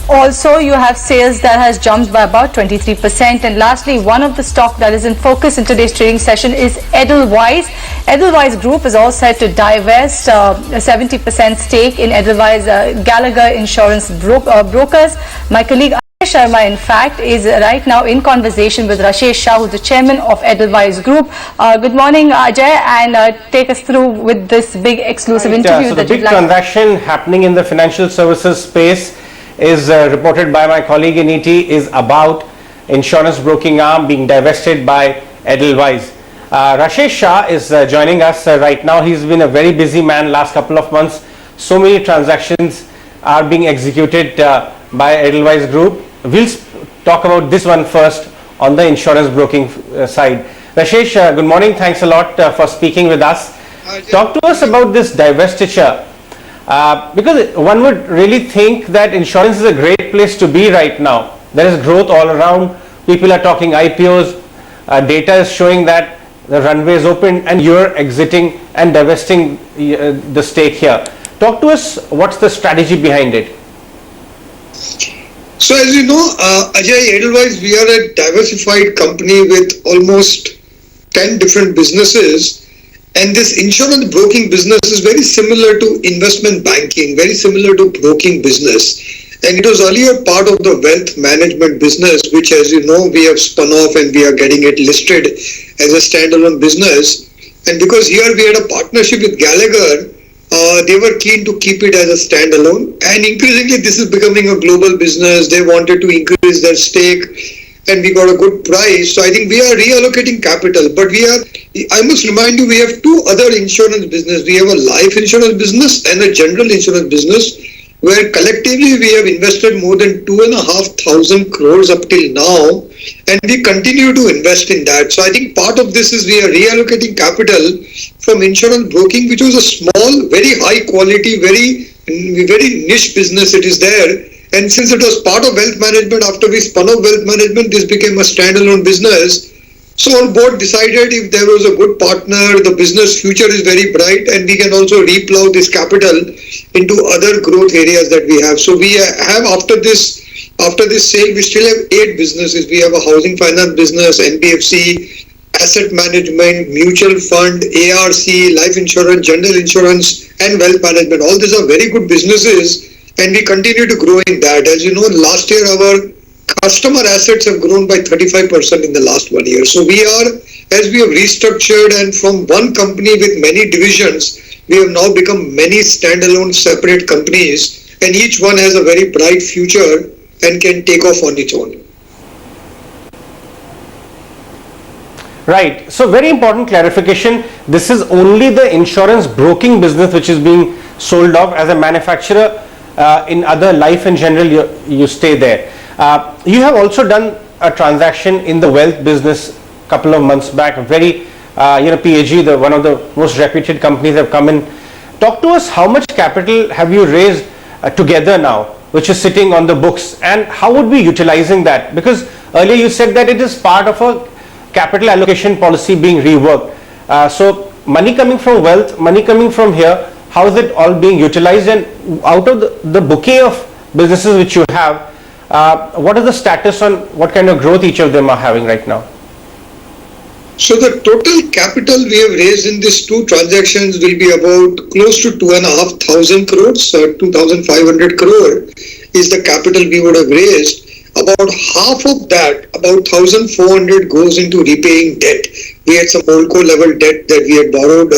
Also, you have sales that has jumped by about 23%. And lastly, one of the stock that is in focus in today's trading session is Edelweiss. Edelweiss Group is all set to divest a 70% stake in Edelweiss Gallagher Insurance Brokers. My colleague Rashesh Sharma, in fact, is right now in conversation with Rashesh Shah, who's the chairman of Edelweiss Group. Good morning, Ajay, and take us through with this big exclusive interview. So the big transaction happening in the financial services space is reported by my colleague in ET is about insurance broking arm being divested by Edelweiss. Rashesh Shah is joining us right now. He's been a very busy man last couple of months. So many transactions are being executed by Edelweiss Group. We'll talk about this one first on the insurance broking side. Rashesh, good morning. Thanks a lot for speaking with us. Talk to us about this divestiture. Because one would really think that insurance is a great place to be right now. There is growth all around. People are talking IPOs. Data is showing that the runway is open and you're exiting and divesting the stake here. Talk to us, what's the strategy behind it? So as you know, Ajay, Edelweiss, we are a diversified company with almost 10 different businesses. And this insurance broking business is very similar to investment banking, very similar to broking business. And it was earlier part of the wealth management business, which, as you know, we have spun off and we are getting it listed as a standalone business. And because here we had a partnership with Gallagher, they were keen to keep it as a standalone. And increasingly, this is becoming a global business. They wanted to increase their stake, and we got a good price. So I think we are reallocating capital. But I must remind you, we have two other insurance business. We have a life insurance business and a general insurance business, where collectively we have invested more than 2,500 crores up till now, and we continue to invest in that. So I think part of this is we are reallocating capital from insurance broking, which was a small, very high quality, very niche business. It is there. And since it was part of wealth management, after we spun off wealth management, this became a standalone business. So our board decided if there was a good partner, the business future is very bright, and we can also replow this capital into other growth areas that we have. So we have, after this sale, we still have 8 businesses. We have a housing finance business, NBFC, asset management, mutual fund, ARC, life insurance, general insurance, and wealth management. All these are very good businesses, and we continue to grow in that. As you know, last year our customer assets have grown by 35% in the last 1 year. So as we have restructured and from one company with many divisions, we have now become many standalone separate companies, and each one has a very bright future and can take off on its own. Right. So very important clarification. This is only the insurance broking business which is being sold off. As a manufacturer, in other life in general, you stay there. You have also done a transaction in the wealth business a couple of months back. Very, PAG, one of the most reputed companies, have come in. Talk to us, how much capital have you raised together now, which is sitting on the books, and how would we be utilizing that? Because earlier you said that it is part of a capital allocation policy being reworked. So money coming from wealth, money coming from here, how is it all being utilized? And out of the bouquet of businesses which you have, what is the status on what kind of growth each of them are having right now? So the total capital we have raised in these two transactions will be about close to 2,500 crores, 2,500 crore is the capital we would have raised. About half of that, about 1,400 goes into repaying debt. We had some holdco level debt that we had borrowed.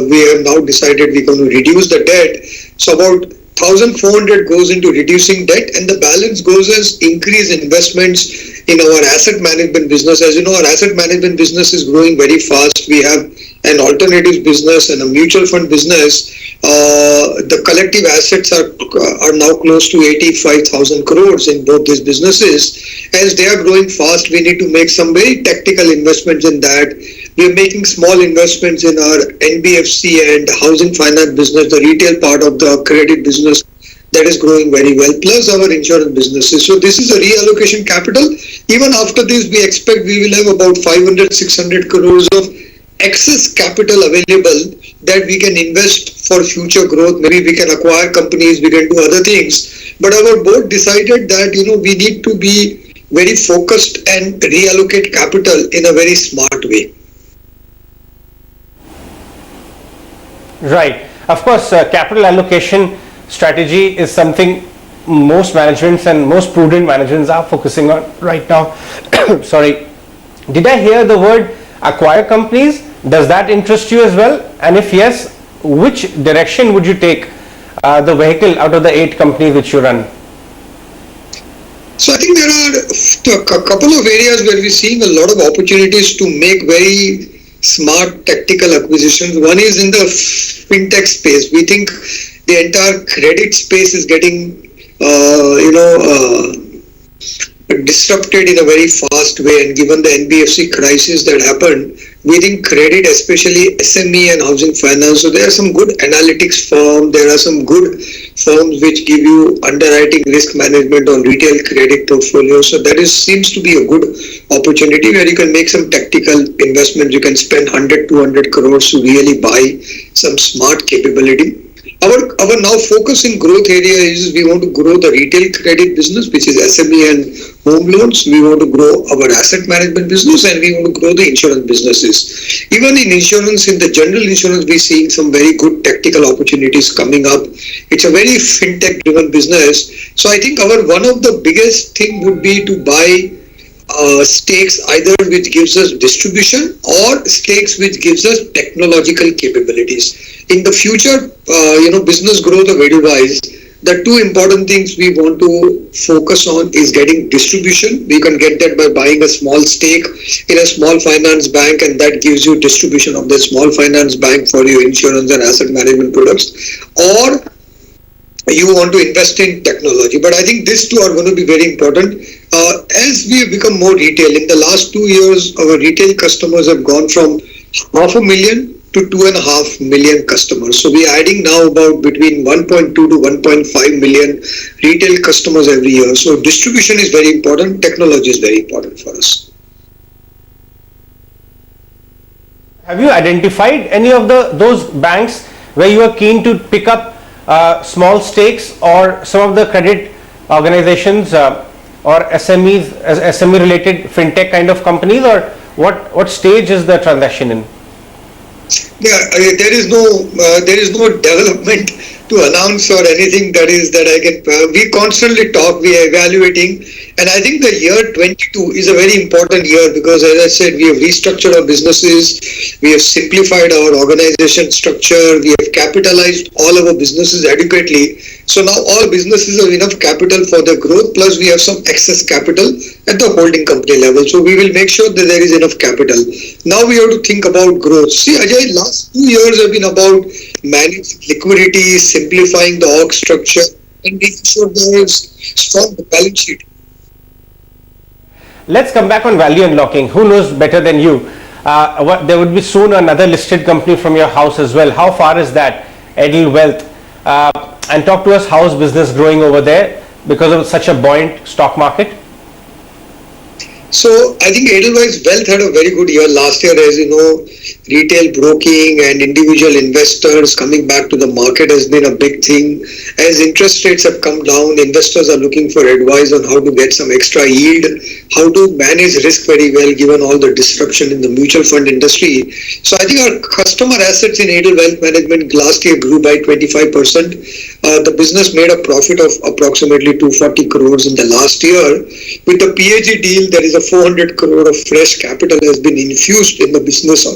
We have now decided we're going to reduce the debt. So about 1,400 goes into reducing debt, and the balance goes as increased investments in our asset management business. As you know, our asset management business is growing very fast. We have an alternatives business and a mutual fund business. The collective assets are now close to 85,000 crores in both these businesses. As they are growing fast, we need to make some very tactical investments in that. We are making small investments in our NBFC and housing finance business, the retail part of the credit business that is growing very well, plus our insurance businesses. So this is a reallocation capital. Even after this, we expect we will have about 500-600 crores of excess capital available that we can invest for future growth. Maybe we can acquire companies, we can do other things. But our board decided that we need to be very focused and reallocate capital in a very smart way. Right. Of course, capital allocation strategy is something most managements and most prudent managements are focusing on right now. Sorry. Did I hear the word acquire companies? Does that interest you as well? And if yes, which direction would you take the vehicle out of the 8 companies which you run? So I think there are a couple of areas where we're seeing a lot of opportunities to make very smart tactical acquisitions. One is in the fintech space. We think the entire credit space is getting, disrupted in a very fast way, and given the NBFC crisis that happened, we think credit, especially SME and housing finance, so there are some good analytics firms, there are some good firms which give you underwriting risk management on retail credit portfolio, so that seems to be a good opportunity where you can make some tactical investments. You can spend 100-200 crores to really buy some smart capability. Our now focus in growth area is we want to grow the retail credit business, which is SME and home loans. We want to grow our asset management business, and we want to grow the insurance businesses. Even in insurance, in the general insurance, we're seeing some very good tactical opportunities coming up. It's a very fintech driven business. So I think one of the biggest thing would be to buy stakes either which gives us distribution or stakes which gives us technological capabilities. In the future, business growth of Edelweiss, the two important things we want to focus on is getting distribution. We can get that by buying a small stake in a small finance bank, and that gives you distribution of the small finance bank for your insurance and asset management products. Or you want to invest in technology. But I think these two are going to be very important. As we have become more retail, in the last 2 years, our retail customers have gone from 500,000 to 2.5 million customers. So we are adding now about between 1.2 to 1.5 million retail customers every year. So distribution is very important. Technology is very important for us. Have you identified any of those banks where you are keen to pick up small stakes, or some of the credit organizations or SME related fintech kind of companies, or what stage is the transaction in? Yeah, there is no development to announce or anything that I can. We constantly talk, we are evaluating, and I think the year 22 is a very important year because, as I said, we have restructured our businesses, we have simplified our organization structure, we have capitalized all our businesses adequately. So now all businesses have enough capital for their growth, plus we have some excess capital at the holding company level. So we will make sure that there is enough capital. Now we have to think about growth. See, Ajay, last 2 years have been about managing liquidity, simplifying the org structure, and making sure there is strong balance sheet. Let's come back on value unlocking. Who knows better than you? There would be soon another listed company from your house as well. How far is that? Edel Wealth. And talk to us, how is business growing over there because of such a buoyant stock market? So I think Edelweiss Wealth had a very good year last year. As you know, retail broking and individual investors coming back to the market has been a big thing. As interest rates have come down, investors are looking for advice on how to get some extra yield, how to manage risk very well given all the disruption in the mutual fund industry. So I think our customer assets in Edel Wealth Management last year grew by 25%. The business made a profit of approximately 240 crores in the last year. With the PAG deal, there is a 400 crore of fresh capital has been infused in the business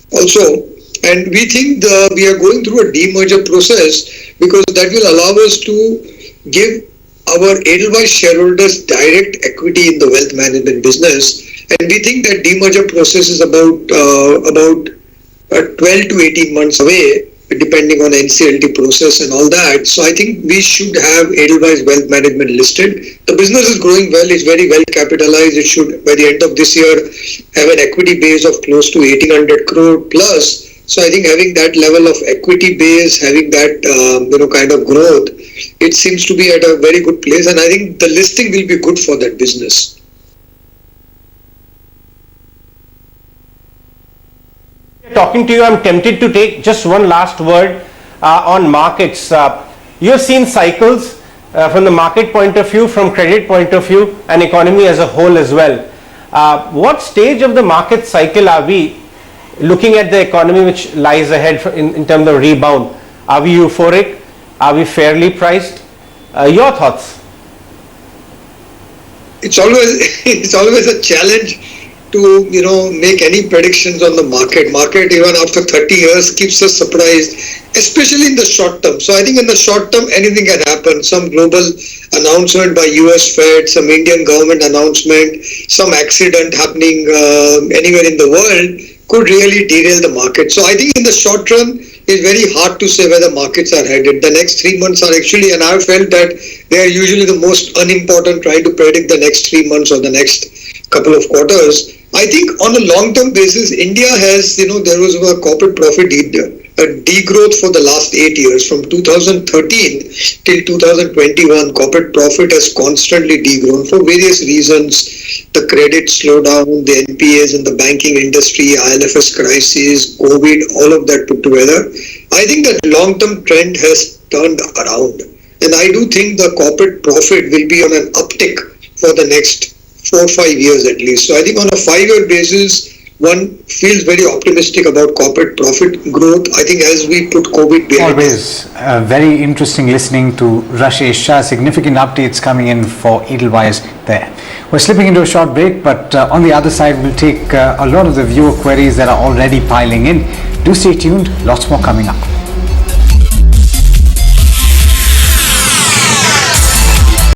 also, and we think we are going through a demerger process because that will allow us to give our Edelweiss shareholders direct equity in the wealth management business, and we think that demerger process is about 12 to 18 months away, depending on NCLT process and all that. So I think we should have Edelweiss Wealth Management listed. The business is growing well, it's very well capitalized. It should, by the end of this year, have an equity base of close to 1800 crore plus. So I think having that level of equity base, having that kind of growth, it seems to be at a very good place, and I think the listing will be good for that business. talking to you, I'm tempted to take just one last word on markets. You have seen cycles from the market point of view, from credit point of view, and economy as a whole as well. What stage of the market cycle are we looking at the economy which lies ahead in terms of rebound? Are we euphoric? Are we fairly priced? Your thoughts? It's always a challenge to make any predictions on the market. Market even after 30 years keeps us surprised, especially in the short term. So I think in the short term anything can happen. Some global announcement by US Fed, some Indian government announcement, some accident happening anywhere in the world could really derail the market. So I think in the short run it's very hard to say where the markets are headed. The next 3 months are actually, and I've felt that they are usually the most unimportant, trying to predict the next 3 months or the next couple of quarters. I think on a long-term basis, India has, there was a corporate profit degrowth for the last 8 years. From 2013 till 2021, corporate profit has constantly degrown for various reasons. The credit slowdown, the NPAs in the banking industry, IL&FS crisis, COVID, all of that put together. I think that long-term trend has turned around. And I do think the corporate profit will be on an uptick for the next 4 or 5 years at least. So I think on a 5-year basis, one feels very optimistic about corporate profit growth. I think as we put COVID behind us. Always very interesting listening to Rashesh Shah. Significant updates coming in for Edelweiss there. We're slipping into a short break, but on the other side, we'll take a lot of the viewer queries that are already piling in. Do stay tuned. Lots more coming up.